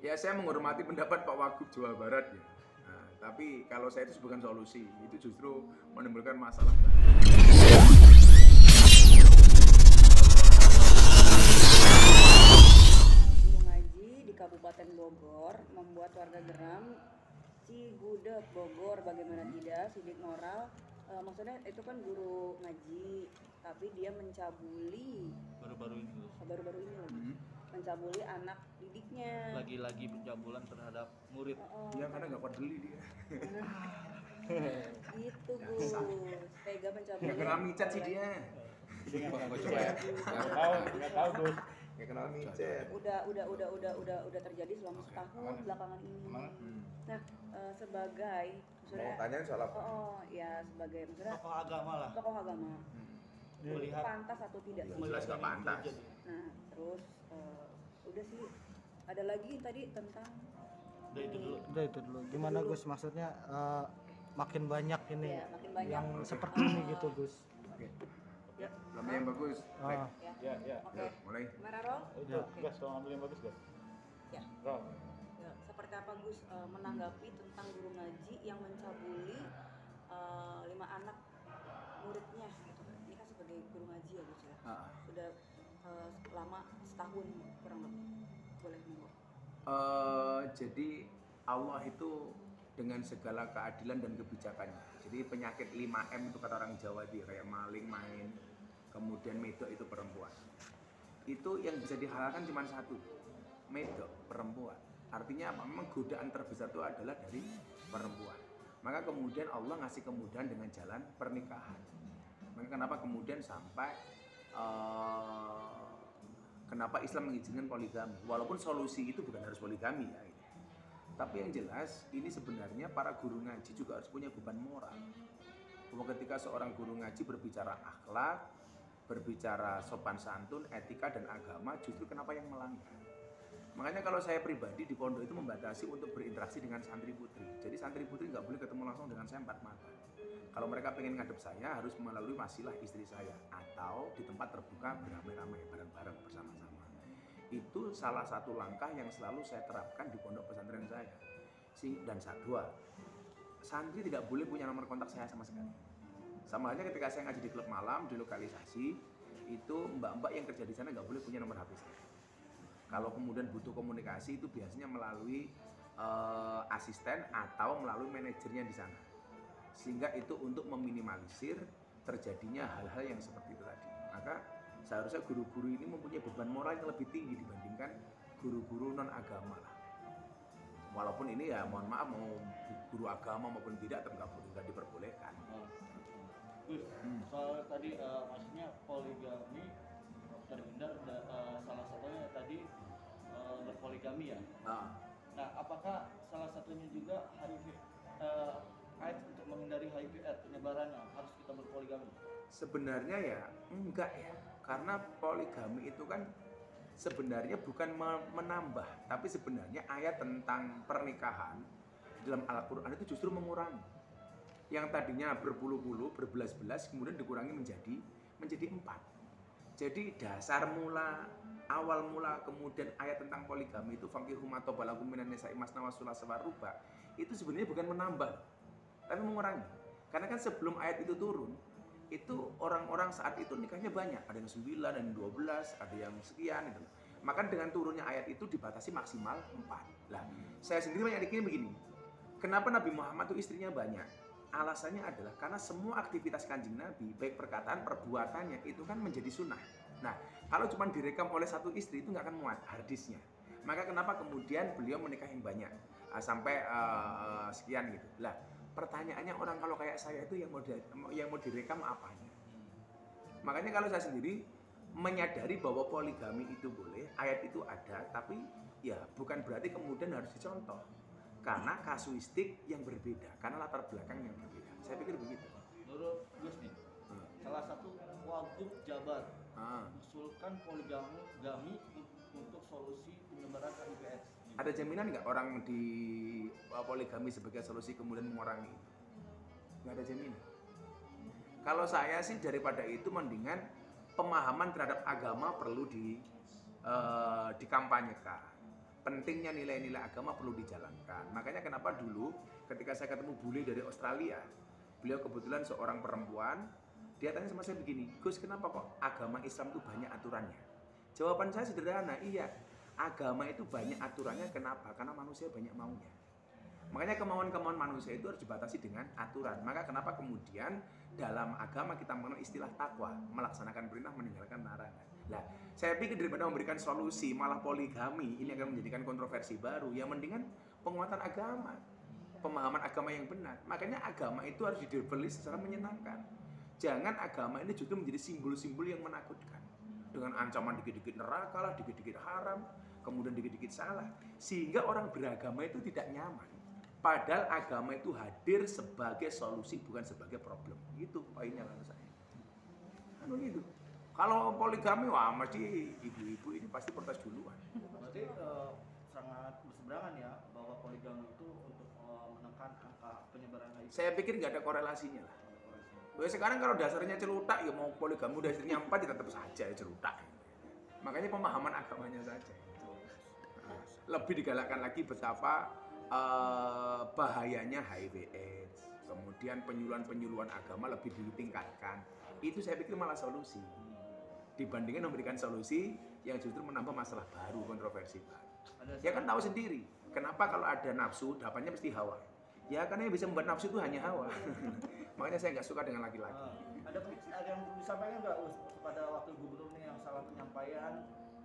Ya saya menghormati pendapat Pak Wagub Jawa Barat ya. Nah, tapi kalau saya itu bukan solusi, itu justru menimbulkan masalah. Guru ngaji di Kabupaten Bogor membuat warga geram. Cigudeg Bogor, bagaimana tidak, sidik moral. Maksudnya itu kan guru ngaji, tapi dia mencabuli Baru-baru ini Gus. baru-baru ini lagi mencabuli anak didiknya. Lagi-lagi pencabulan terhadap murid. Ya karena nggak peduli dia. Gitu Gus, tega mencabuli. Nggak kenal micet sih dia. Gue coba ya. Nggak tahu Gus. Nggak kenal micet. Udah terjadi selama setahun belakangan ini. Nah, sebagai Mau tanya soal apa? ya sebagai misalnya Tokoh agama lah. tokoh agama, Melihat pantas atau tidak sih? Jelas nggak pantas. Nah, terus udah sih, ada lagi tadi tentang Udah itu dulu. Udah itu dulu. Gimana Gus? Maksudnya makin banyak ini ya, makin banyak yang seperti ini gitu Gus. Oke. ya. Belum yang bagus. Ah, Ya. Oke. Ya, mulai. Gimana Rol? Ya. Gas, tolong ambil yang bagus gas. Ya. Roll. Ya, seperti apa Gus menanggapi tentang guru ngaji yang mencabuli 5 anak muridnya gitu. Ini kan sebagai guru ngaji ya Gus ya. Ah. Sudah lama setahun kurang lebih. Boleh monggo. Jadi Allah itu dengan segala keadilan dan kebijakannya. Jadi penyakit 5M itu kata orang Jawa itu kayak maling, main, kemudian medok itu perempuan. Itu yang bisa dihalalkan cuma satu, medok, perempuan. Artinya apa? Memang godaan terbesar itu adalah dari perempuan. Maka kemudian Allah ngasih kemudahan dengan jalan pernikahan. Maka kenapa kemudian sampai kenapa Islam mengizinkan poligami? Walaupun solusi itu bukan harus poligami ya. Tapi yang jelas ini sebenarnya para guru ngaji juga harus punya beban moral. Bahwa ketika seorang guru ngaji berbicara akhlak, berbicara sopan santun, etika dan agama, justru kenapa yang melanggar? Makanya kalau saya pribadi di pondok itu membatasi untuk berinteraksi dengan santri putri. Jadi santri putri nggak boleh ketemu langsung dengan saya 4 mata. Kalau mereka pengen ngadep saya harus melalui wasilah istri saya atau di tempat terbuka beramai-ramai bareng-bareng bersama-sama. Itu salah satu langkah yang selalu saya terapkan di pondok pesantren saya. Dan dua, santri tidak boleh punya nomor kontak saya sama sekali. Sama halnya ketika saya ngaji di klub malam di lokalisasi, itu mbak-mbak yang kerja di sana nggak boleh punya nomor HP saya. Kalau kemudian butuh komunikasi itu biasanya melalui asisten atau melalui manajernya di sana. Sehingga itu untuk meminimalisir terjadinya hal-hal yang seperti itu tadi. Maka seharusnya guru-guru ini mempunyai beban moral yang lebih tinggi dibandingkan guru-guru non agama lah. Walaupun ini ya mohon maaf mau guru agama maupun tidak tetap nggak diperbolehkan. Gus, soal tadi maksudnya poligami terhindar salah satunya tadi berpoligami ya. Nah, apakah salah satunya juga HIV AIDS untuk menghindari HIV/AIDS penyebarannya harus kita berpoligami? Sebenarnya ya enggak ya, karena poligami itu kan sebenarnya bukan menambah, tapi sebenarnya ayat tentang pernikahan dalam Al-Quran itu justru mengurangi. Yang tadinya berpuluh-puluh, berbelas-belas, kemudian dikurangi menjadi 4. Jadi dasar mula, awal mula kemudian ayat tentang poligami itu fankihu ma taba lakum minan nisa'i masna wa thulatsa wa ruba', itu sebenarnya bukan menambah, tapi mengurangi. Karena kan sebelum ayat itu turun, itu orang-orang saat itu nikahnya banyak, ada yang 9, ada yang 12, ada yang sekian gitu. Maka dengan turunnya ayat itu dibatasi maksimal 4. Lah, saya sendiri menyadari begini. Kenapa Nabi Muhammad itu istrinya banyak? Alasannya adalah karena semua aktivitas Kanjeng Nabi, baik perkataan, perbuatannya itu kan menjadi sunnah. Nah, kalau cuma direkam oleh satu istri itu nggak akan muat hadisnya. Maka kenapa kemudian beliau menikah yang banyak sampai sekian gitu. Lah, pertanyaannya orang kalau kayak saya itu yang mau direkam apanya? Makanya kalau saya sendiri menyadari bahwa poligami itu boleh, ayat itu ada, tapi ya bukan berarti kemudian harus dicontoh. Karena kasuistik yang berbeda, karena latar belakang yang berbeda. Saya pikir begitu. Menurut Gus nih, salah satu Wagub Jabar usulkan poligami untuk solusi penyebaran HIV/AIDS. Ada jaminan nggak orang di poligami sebagai solusi kemudian mengurangi? Nggak ada jaminan. Kalau saya sih daripada itu mendingan pemahaman terhadap agama perlu dikampanyekan. pentingnya nilai-nilai agama perlu dijalankan. Makanya kenapa dulu ketika saya ketemu bule dari Australia, beliau kebetulan seorang perempuan, dia tanya sama saya begini, Gus, kenapa kok agama Islam itu banyak aturannya? Jawaban saya sederhana, iya, agama itu banyak aturannya. Kenapa? Karena manusia banyak maunya. Makanya kemauan-kemauan manusia itu harus dibatasi dengan aturan. Maka kenapa kemudian dalam agama kita mengenal istilah takwa, melaksanakan perintah, meninggalkan larangan. Nah, saya pikir daripada memberikan solusi malah poligami, ini akan menjadikan kontroversi baru. Yang mendingan penguatan agama, pemahaman agama yang benar. Makanya agama itu harus dideliver secara menyenangkan. Jangan agama ini juga menjadi simbol-simbol yang menakutkan. Dengan ancaman dikit-dikit neraka lah, dikit-dikit haram, kemudian dikit-dikit salah. Sehingga orang beragama itu tidak nyaman. Padahal agama itu hadir sebagai solusi, bukan sebagai problem. Itu poinnya menurut saya. Anu gitu. Kalau poligami, wah mesti ibu-ibu ini pasti protes duluan. Berarti sangat berseberangan ya bahwa poligami itu untuk menekan angka penyebaran HIV. Saya pikir nggak ada korelasinya lah. Sekarang kalau dasarnya celutak, ya mau poligami dasarnya 4 ya tetap saja ya celutak. Makanya pemahaman agamanya saja. Lebih digalakkan lagi betapa bahayanya HIV/AIDS, kemudian penyuluhan-penyuluhan agama lebih ditingkatkan. Itu saya pikir malah solusi. Dibandingkan memberikan solusi yang justru menambah masalah baru, kontroversi baru. Ya kan tahu sendiri, kenapa kalau ada nafsu, dapannya mesti hawa. Ya karena yang bisa membuat nafsu itu hanya hawa. Makanya saya nggak suka dengan laki-laki. Ada yang disampaikan nggak pada wakil gubernur nih yang salah penyampaian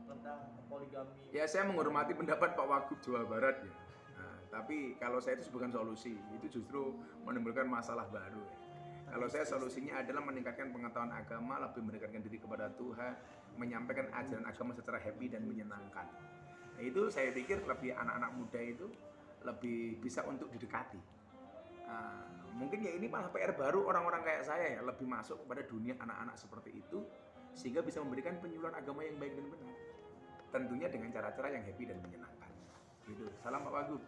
tentang poligami? Ya saya menghormati pendapat Pak Wagub Jawa Barat ya. Nah, tapi kalau saya itu bukan solusi, itu justru menimbulkan masalah baru. Ya. Kalau saya solusinya adalah meningkatkan pengetahuan agama, lebih mendekatkan diri kepada Tuhan, menyampaikan ajaran agama secara happy dan menyenangkan. Nah, itu saya pikir lebih anak-anak muda itu lebih bisa untuk didekati. Mungkin ya ini malah PR baru orang-orang kayak saya ya, lebih masuk kepada dunia anak-anak seperti itu, sehingga bisa memberikan penyuluhan agama yang baik dan benar. Tentunya dengan cara-cara yang happy dan menyenangkan. Gitu. Salam Pak Wagub.